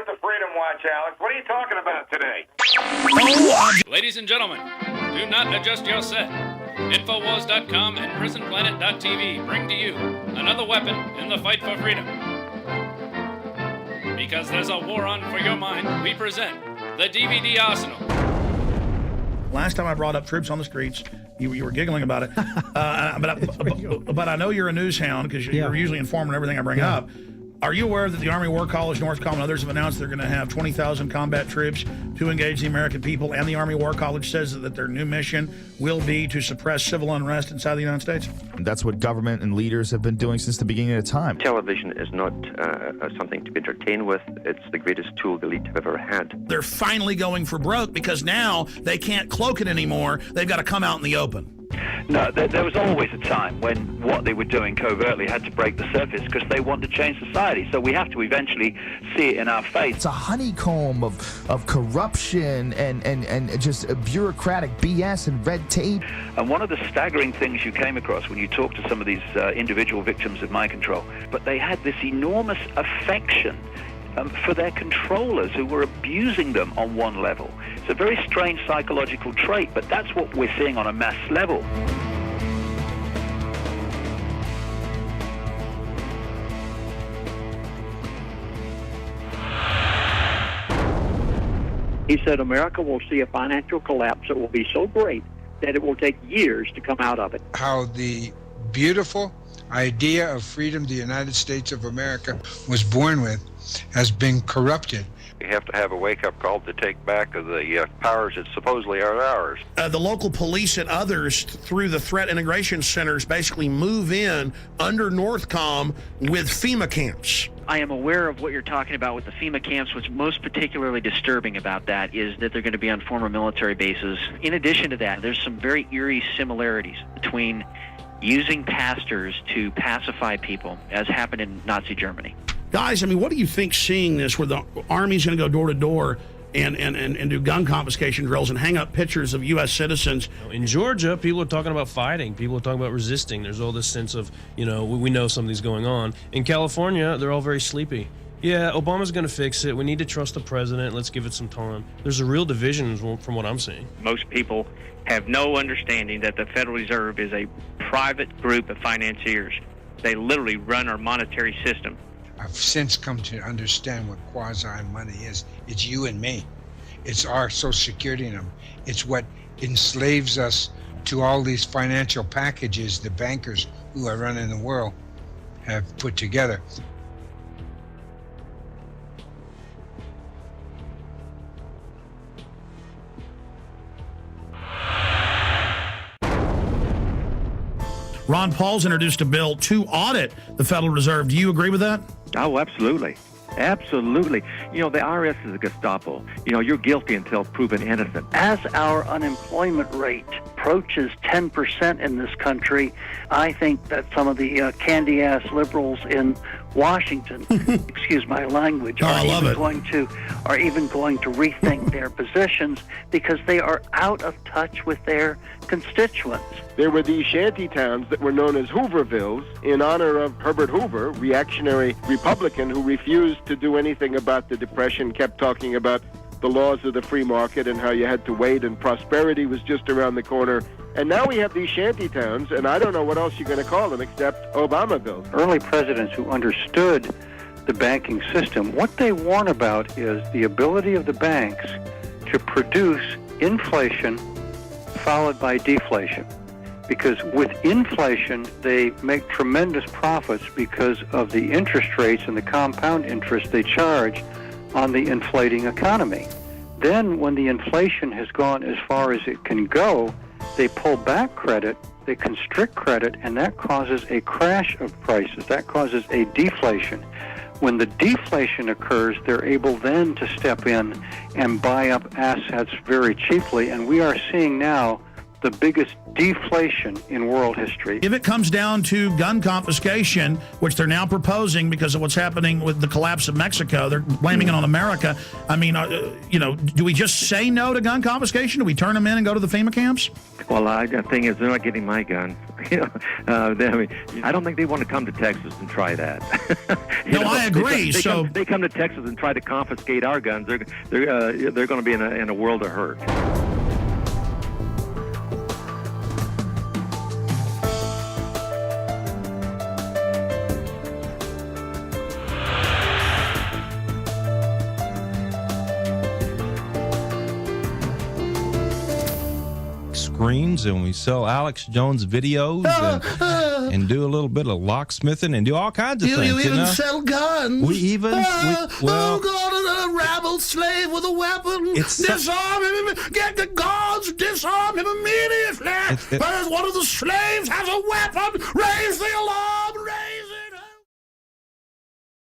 with the Freedom Watch, Alex. What are you talking about today? Ladies and gentlemen, do not adjust your set. Infowars.com and PrisonPlanet.tv bring to you another weapon in the fight for freedom. Because there's a war on for your mind, we present the DVD Arsenal. Last time I brought up troops on the streets, you were giggling about it. But I know you're a news hound because you're usually informed on everything I bring up. Are you aware that the Army War College, Northcom, and others have announced they're going to have 20,000 combat troops to engage the American people, and the Army War College says that their new mission will be to suppress civil unrest inside the United States? That's what government and leaders have been doing since the beginning of time. Television is not something to be entertained with. It's the greatest tool the elite have ever had. They're finally going for broke because now they can't cloak it anymore. They've got to come out in the open. No, there was always a time when what they were doing covertly had to break the surface because they want to change society. So we have to eventually see it in our face. It's a honeycomb of corruption and just bureaucratic BS and red tape. And one of the staggering things you came across when you talked to some of these individual victims of mind control, but they had this enormous affection for their controllers who were abusing them on one level. It's a very strange psychological trait, but that's what we're seeing on a mass level. He said America will see a financial collapse that will be so great that it will take years to come out of it. How the beautiful idea of freedom the United States of America was born with has been corrupted. We have to have a wake-up call to take back the powers that supposedly are ours. The local police and others, through the threat integration centers, basically move in under Northcom with FEMA camps. I am aware of what you're talking about with the FEMA camps. What's most particularly disturbing about that is that they're going to be on former military bases. In addition to that, there's some very eerie similarities between using pastors to pacify people, as happened in Nazi Germany. Guys, I mean, what do you think seeing this, where the Army's going to go door to door and do gun confiscation drills and hang up pictures of U.S. citizens? In Georgia, people are talking about fighting. People are talking about resisting. There's all this sense of, we know something's going on. In California, they're all very sleepy. Yeah, Obama's going to fix it. We need to trust the president. Let's give it some time. There's a real division from what I'm seeing. Most people have no understanding that the Federal Reserve is a private group of financiers. They literally run our monetary system. I've since come to understand what quasi-money is. It's you and me. It's our Social Security number. It's what enslaves us to all these financial packages the bankers who are running the world have put together. Ron Paul's introduced a bill to audit the Federal Reserve. Do you agree with that? Oh, absolutely. Absolutely. The IRS is a Gestapo. You're guilty until proven innocent. As our unemployment rate approaches 10% in this country, I think that some of the candy-ass liberals in Washington, excuse my language, are even going to rethink their positions because they are out of touch with their constituents. There were these shanty towns that were known as Hoovervilles in honor of Herbert Hoover, reactionary Republican who refused to do anything about the Depression, kept talking about the laws of the free market and how you had to wait and prosperity was just around the corner. And now we have these shanty towns, and I don't know what else you're going to call them except Obamaville. Early presidents who understood the banking system, what they warn about is the ability of the banks to produce inflation followed by deflation. Because with inflation, they make tremendous profits because of the interest rates and the compound interest they charge on the inflating economy. Then when the inflation has gone as far as it can go, they pull back credit, they constrict credit, and that causes a crash of prices. That causes a deflation. When the deflation occurs, they're able then to step in and buy up assets very cheaply, and we are seeing now the biggest deflation in world history. If it comes down to gun confiscation, which they're now proposing because of what's happening with the collapse of Mexico, they're blaming it on America. I mean, do we just say no to gun confiscation? Do we turn them in and go to the FEMA camps? Well, the thing is, they're not getting my gun. I don't think they want to come to Texas and try that. I agree. They come to Texas and try to confiscate our guns. They're going to be in a world of hurt. Screens, and we sell Alex Jones videos and do a little bit of locksmithing and do all kinds of things. You even sell guns. We even oh God, a rabble slave with a weapon. Disarm him. Get the guards. Disarm him immediately. Because one of the slaves has a weapon. Raise the alarm.